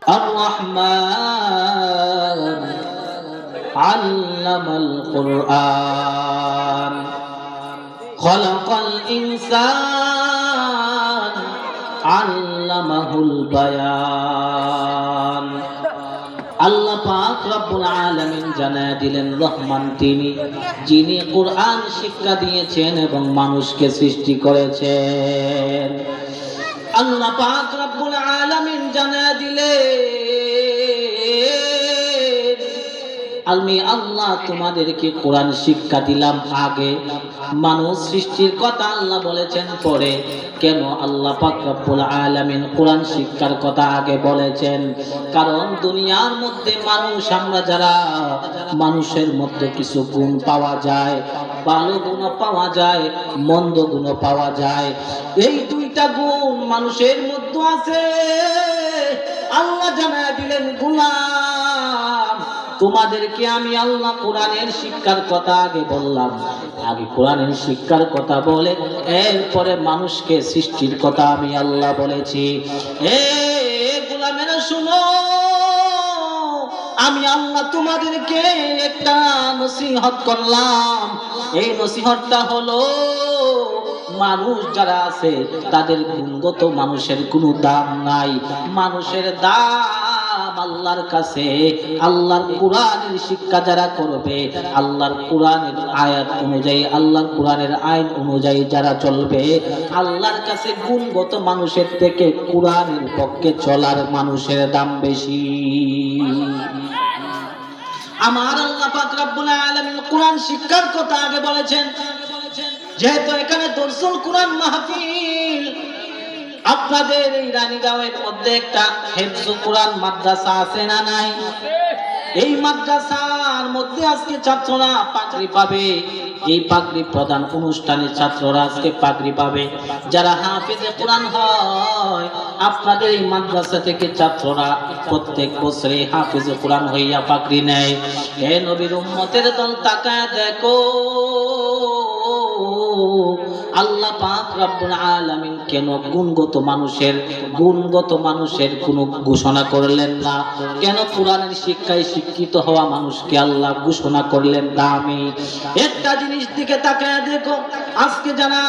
الرحمن علم القرآن خلق الإنسان علمه البيان আল্লাহ পাক রব্বুল আলামিন জানায় দিলেন রহমান তিনি, যিনি কোরআন শিক্ষা দিয়েছেন এবং মানুষকে সৃষ্টি করেছেন। আল্লাহ পাক রব্বুল আলামিন জানায় দিলেন আমি আল্লাহ তোমাদেরকে কোরআন শিক্ষা দিলাম আগে, মানুষ সৃষ্টির কথা আল্লাহ বলেছেন পরে। কেন আল্লাহ পাক রব্বুল আলামিন কোরআন শিক্ষার কথা আগে বলেছেন? কারণ দুনিয়ার মধ্যে মানুষ, আমরা যারা মানুষের মধ্যে কিছু গুণ পাওয়া যায়, ভালো গুণ পাওয়া যায়, মন্দ গুণ পাওয়া যায়। এই দুইটা গুণ মানুষের মধ্যে আছে। আল্লাহ জানায় দিলেন গোলাম তোমাদেরকে আমি আল্লাহ কোরআনের শিক্ষার কথা আগে বললাম, আগে কোরআনের শিক্ষার কথা বলে এরপরে মানুষকে সৃষ্টির কথা আমি আল্লাহ বলেছি। এ গোলামেরা শুনো, আমি আল্লাহ তোমাদেরকে একটা নসিহত করলাম। এই নসিহতটা হলো মানুষ যারা আছে তাদের গুণগত মানুষের কোনো দাম নাই। মানুষের দাম আল্লাহর কাছে। আল্লাহর কোরআনের শিক্ষা যারা করবে, আল্লাহর কোরআনের আয়াত অনুযায়ী, আল্লাহর কোরআনের আইন অনুযায়ী যারা চলবে, আল্লাহর কাছে গুণগত মানুষের থেকে কোরআনের পক্ষে চলার মানুষের দাম বেশি। আমার আল্লাহ পাক রব্বুল আলামিন কোরআন শিক্ষার কথা আগে বলেছেন। যেহেতু এখানে দরসুল কোরআন মাহফিল, আপনাদের এই রানীগাঁওয়ের মধ্যে একটা হেফজুল কোরআন মাদ্রাসা আছে না নাই? এই মাদ্রাসার মধ্যে আজকে ছাত্ররা পাগড়ি পাবে। এই পাগড়ি প্রদান অনুষ্ঠানে ছাত্ররা আজকে পাগড়ি পাবে। যারা হাফেজে কোরআন হয়, আপনাদের এই মাদ্রাসা থেকে ছাত্ররা প্রত্যেক বছরে হাফেজে কোরআন হইয়া পাগড়ি নেয়। হে নবীর উম্মতের দল, তাকায় দেখো আল্লাহ পাক রব্বুল আলামিন কেন গুণগত মানুষের কোন ঘোষণা করলেন না? কেন কোরআনের শিক্ষায় শিক্ষিত হওয়া মানুষকে আল্লাহ ঘোষণা করলেন দামি? একটা জিনিস দিকে তাকায় দেখো, আজকে যারা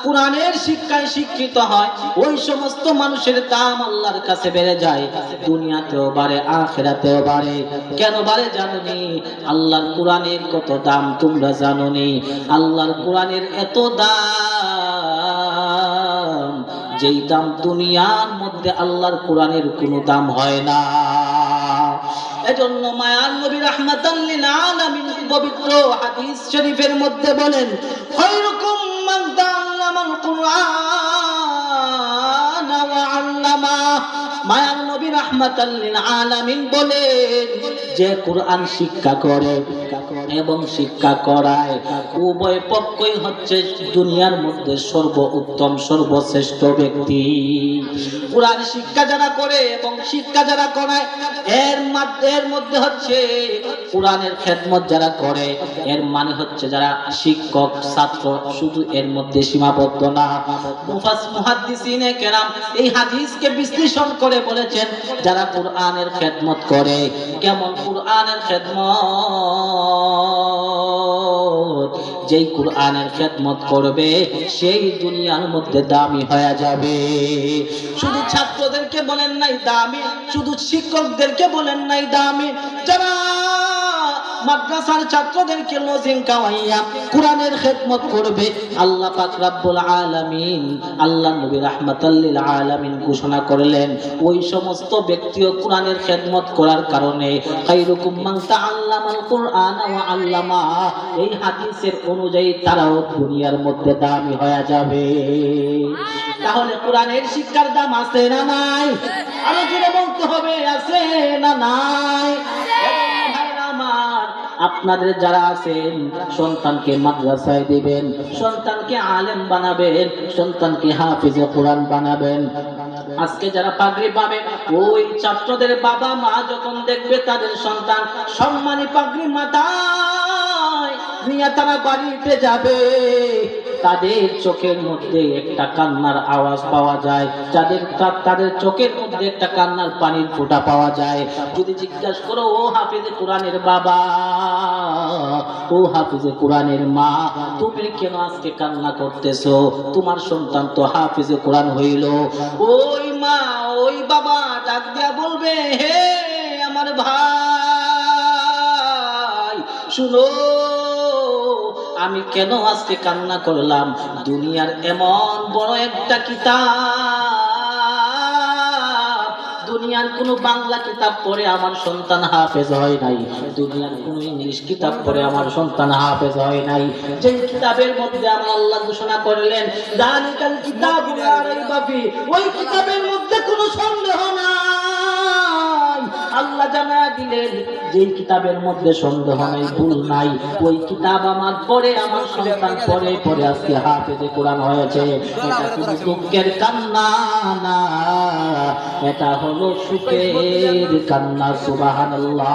কোরআনের শিক্ষায় শিক্ষিত হয় ওই সমস্ত মানুষের দাম আল্লাহর কাছে বেড়ে যায়, দুনিয়াতেও বাড়ে, আখিরাতেও বাড়ে। কেন বাড়ে জানোনি? আল্লাহর কোরআনের কত দাম তোমরা জানোনি? আল্লাহর কোরআনের এত দাম, যেই দাম দুনিয়ার মধ্যে আল্লাহর কোরআনের কোনো দাম হয় না। এজন্য মায়ার নবী রাহমাতাল লিল আলামিন পবিত্র হাদিস শরীফের মধ্যে বলেন, খায়রুকুম মান তাআল্লামাল কুরআন ওয়া আল্লামা। মায়ার নবী রাহমাতাল লিল আলামিন বলেন, যে কোরআন শিক্ষা করে এবং শিক্ষা করায়, উভয় পক্ষই হচ্ছে দুনিয়ার মধ্যে সর্বোত্তম সর্বশ্রেষ্ঠ ব্যক্তি। কোরআন শিক্ষা যারা করে এবং শিক্ষা যারা করায়, এর মধ্যে হচ্ছে কোরআনের খেদমত যারা করে, এর মানে হচ্ছে যারা শিক্ষক ছাত্র, শুধু এর মধ্যে সীমাবদ্ধ না। মুহাদ্দিসিনে কেরাম এই হাদিসকে বিশ্লেষণ করে বলেছেন, যারা কোরআনের খেদমত করে, কেমন কোরআনের খেদমত? যেই কোরআনের খেদমত করবে সেই দুনিয়ার মধ্যে দামি হয়ে যাবে। শুধু ছাত্রদেরকে বলেন নাই দামি, শুধু শিক্ষকদেরকে বলেন নাই দামি, যারা মাদ্রাসার ছাত্রদেরকে লজিং খাওয়াইয়া কোরআনের খেদমত করবে, আল্লাহ পাক রব্বুল আলামিন, আল্লাহ নবী রাহমাতাল লিল আলামিন ঘোষণা করলেন, ওই সমস্ত ব্যক্তিও কোরআনের খেদমত করার কারণে খায়রুকুম মান তাআল্লামাল কুরআন ওয়া আল্লামা, এই হাদিসের অনুযায়ী তারাও দুনিয়ার মধ্যে দামি হয়ে যাবে। তাহলে কোরআনের শিক্ষার দাম আছে না নাই? আরো জোরে বলতে হবে, আছে না নাই? আপনাদের যারা আছেন, সন্তানকে মাদ্রাসায় দিবেন, সন্তানকে আলেম বানাবেন, সন্তানকে হাফিজে কোরআন বানাবেন। আজকে যারা পাগড়ি পাবে, ওই ছাত্রদের বাবা মা যখন দেখবে তাদের সন্তান সম্মানী পাগড়ি মাথায় নিয়ে তারা বাড়িতে যাবে, তাদের চোখের মধ্যে একটা কান্নার আওয়াজ পাওয়া যায়, তাদের চোখের মধ্যে একটা কান্নার পানির ফোঁটা পাওয়া যায়। যদি জিজ্ঞাসা করো, ও হাফেজে কোরআনের বাবা, ও হাফেজে কোরআনের মা, তুমি কেন আজকে কান্না করতেছো? তোমার সন্তান তো হাফেজে কোরআন হইল। ওই মা, ওই বাবা ডাক দিয়া বলবে, হে আমার ভাই, শুনো, আমি কেন আজকে কান্না করলাম? দুনিয়ার এমন বড় একটা কিতাব, দুনিয়ার কোনো বাংলা কিতাব পড়ে আমার সন্তান হাফেজ হয় নাই, দুনিয়ার কোনো ইংলিশ কিতাব পড়ে আমার সন্তান হাফেজ হয় নাই। যে কিতাবের মধ্যে আমার আল্লাহ ঘোষণা করলেন, যালিকাল কিতাবু লা রাইবা ফি, ওই কিতাবের মধ্যে কোনো সন্দেহ নাই। আল্লাহ জানা দিলেন, যেই কিতাবের মধ্যে সন্দেহ নাই, ভুল নাই, ওই কিতাব আমার পড়ে আমার সন্তান পড়ে পড়ে আজকে হাফেজে কোরআন হয়েছে। এটা কোনো দুঃখের কান্না না, এটা হলো সুখের কান্না। সুবহানাল্লাহ।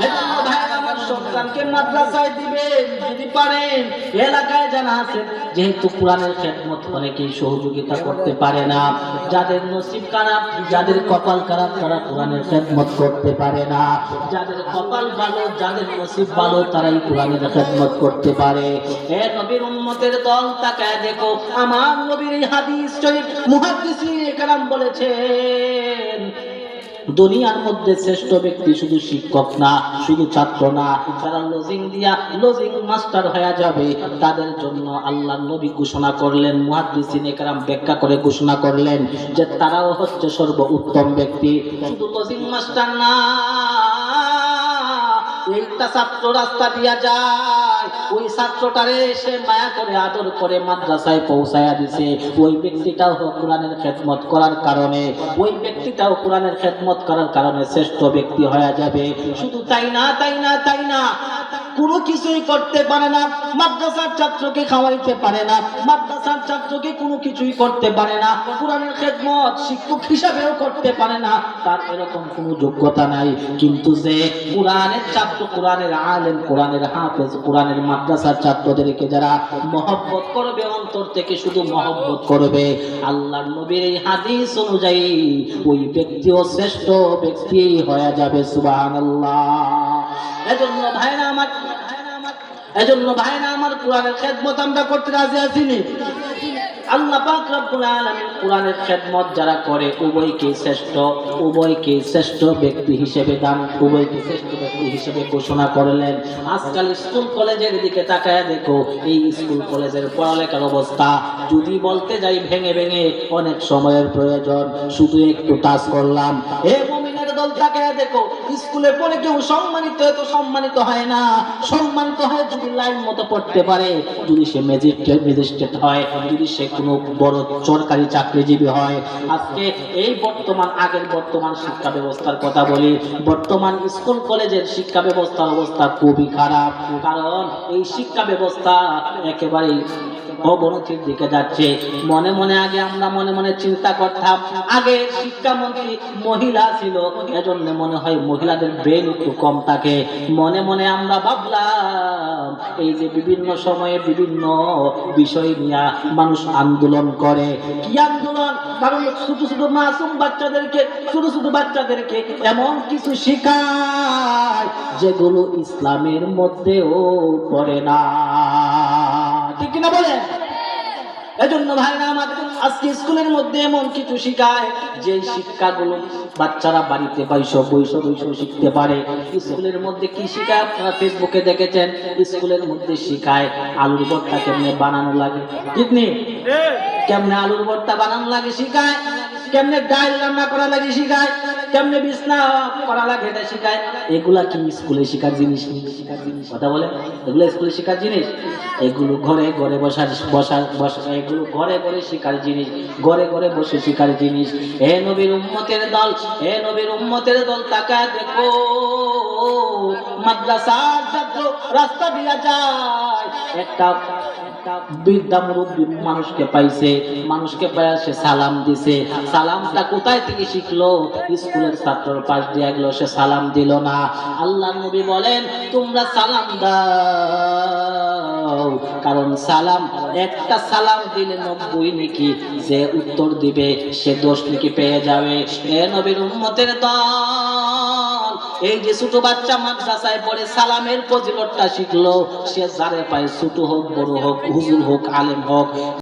এজন্য ভাই আমার সন্তানকে মাদ্রাসায় দিবেন যদি পারেন। এলাকায় জানা আছে, যেহেতু কোরআনের খেদমত অনেকেই সহযোগিতা করতে পারে না, যাদের নসিব খারাপ, যাদের কপাল খারাপ, তারা কোরআনের খেদমত করতে পারে না। যাদের কপাল ভালো, যাদের নসিব ভালো, তারাই কোরআনের খেদমত করতে পারে। হে নবীর উম্মতের দল, তাকায় দেখো, আমার নবীর এই হাদিস শরীফ মুহাদ্দিসিন কেরাম বলেছেন, দুনিয়ার মধ্যে শ্রেষ্ঠ ব্যক্তি শুধু শিক্ষক না, শুধু ছাত্র না, যারা লজিং দিয়া লজিং মাস্টার হয়ে যাবে, তাদের জন্য আল্লাহর নবী ঘোষণা করলেন, মুহাদ্দিসিনে কেরাম ব্যাখ্যা করে ঘোষণা করলেন যে তারাও হচ্ছে সর্বোত্তম ব্যক্তি। শুধু লজিং মাস্টার না, একটা ছাত্র রাস্তা দিয়া যায়, ওই ছাত্রটারে সে মায়া করে আদর করে মাদ্রাসায় পৌঁছায়া দিছে, ওই ব্যক্তিটাও কোরআনের খেদমত করার কারণে, ওই ব্যক্তিটাও কোরআনের খেদমত করার কারণে শ্রেষ্ঠ ব্যক্তি হয়ে যাবে। শুধু তাই না, তাই না, তাই না, কোনো কিছুই করতে পারে না, মাদ্রাসার ছাত্রকে খাওয়াইতে পারে না, মাদ্রাসার ছাত্রকে কোনো কিছুই করতে পারে না, কোরআনের খেদমত শিক্ষক হিসাবেও করতে পারে না, তার এরকম কোনো যোগ্যতা নাই। কিন্তু যে কোরআনের ছাত্র, কোরআনের আলেম, কোরআনের হাফেজ, কোরআনের মাদ্রাসার ছাত্রদেরকে যারা মহব্বত করবে, অন্তর থেকে শুধু মহব্বত করবে, আল্লাহর নবীর এই হাদিস অনুযায়ী ওই ব্যক্তিও শ্রেষ্ঠ ব্যক্তি হয়ে যাবে। সুবহানাল্লাহ। এজন্য ভাইরা আমার, এজন্য ভাইরা আমার, কোরআনের খেদমত আমরা করতে রাজি আছি নি? আল্লাহ পাক রব্বুল আলামিন কোরআনের খেদমত যারা করে উভয়কে শ্রেষ্ঠ, উভয়কে শ্রেষ্ঠ ব্যক্তি হিসেবে দান, উভয়কে শ্রেষ্ঠ ব্যক্তি হিসেবে ঘোষণা করলেন। আজকাল স্কুল কলেজের দিকে তাকায় দেখো, এই স্কুল কলেজের পড়ালেখার অবস্থা যদি বলতে যাই ভেঙে ভেঙে অনেক সময়ের প্রয়োজন। শুধু একটু টাচ করলাম, হে মুমিনের দল, তাকায় দেখো, স্কুলে পড়ে কেউ সম্মানিত হয় তো সম্মানিত হয় না। সম্মানিত হয় যদি লাইন মতো পড়তে পারে, যদি সে ম্যাজিস্ট্রেট হয়, যদি সে কোনো বড় সরকারি চাকরিজীবী হয়। আজকে এই বর্তমান, আগের বর্তমান শিক্ষা ব্যবস্থার কথা বলি, বর্তমান স্কুল কলেজের শিক্ষা ব্যবস্থার অবস্থা খুবই খারাপ। কারণ এই শিক্ষা ব্যবস্থা একেবারেই অবনতির দিকে যাচ্ছে। মনে মনে আগে আমরা মনে মনে চিন্তা করতাম, আগে শিক্ষামন্ত্রী মহিলা ছিল, এজন্য মনে হয় মহিলাদের ব্রেন একটু কম থাকে। মনে মনে আমরা ভাবলাম, এই যে বিভিন্ন সময়ে বিভিন্ন বিষয় নিয়ে মানুষ আন্দোলন করে, কি আন্দোলন? কারণ ছোট ছোট মাসুম বাচ্চাদেরকে, ছোট ছোট বাচ্চাদেরকে এমন কিছু শেখায় যেগুলো ইসলামের মধ্যেও পড়ে না, ঠিক কিনা বলেন? এজন্য ভাইরা আমার, আজকে স্কুলের মধ্যে এমন কিছু শিখায় যে শিক্ষাগুলো বাচ্চারা বাড়িতে বৈশব শিখতে পারে। স্কুলের মধ্যে কি শিখায় আপনারা ফেসবুকে দেখেছেন, স্কুলের মধ্যে শিখায় আলুর ভর্তা কেমনে বানানো লাগে, ঠিক নেই? কেমনে আলুর ভর্তা বানানো লাগে শিখায়, কেমনে ডাল রান্না করা লাগে শিখায়, কেমনে বিছনা করা লাগে এটা শিখায়। এগুলা কি স্কুলে শিখার জিনিস? কথা বলে, এগুলো স্কুলে শিখার জিনিস? এগুলো ঘরে ঘরে বসা, এগুলো ঘরে ঘরে শিখার জিনিস, ঘরে ঘরে বসে শিখার জিনিস। হে নবীর উম্মতের দল, হে নবীর উম্মতের দল, তাকায় দেখো, মাদ্রাসার ছাত্র রাস্তা দিয়া যায়, একটা বৃদ্ধা মুরব্বী মানুষকে পাইছে, মানুষকে পাইয়া সে সালাম দিছে। সালামটা কোথায় থেকে শিখলো? স্কুলের ছাত্রর পাশ দিয়ে গেল, সে সালাম দিল না। আল্লাহ নবী বলেন, তোমরা সালাম দাও, কারণ সালাম, একটা সালাম দিলে 90 নেকি, যে উত্তর দিবে সে 10 নেকি পেয়ে যাবে। এ নবীর উম্মতের দল, এই যে ছোট বাচ্চা মাদ্রাসায় পড়ে সালামের ফজিলতটা শিখলো, সে যারে পায় ছোট হোক বড় হোক, হুজুর হোক আলেম হোক,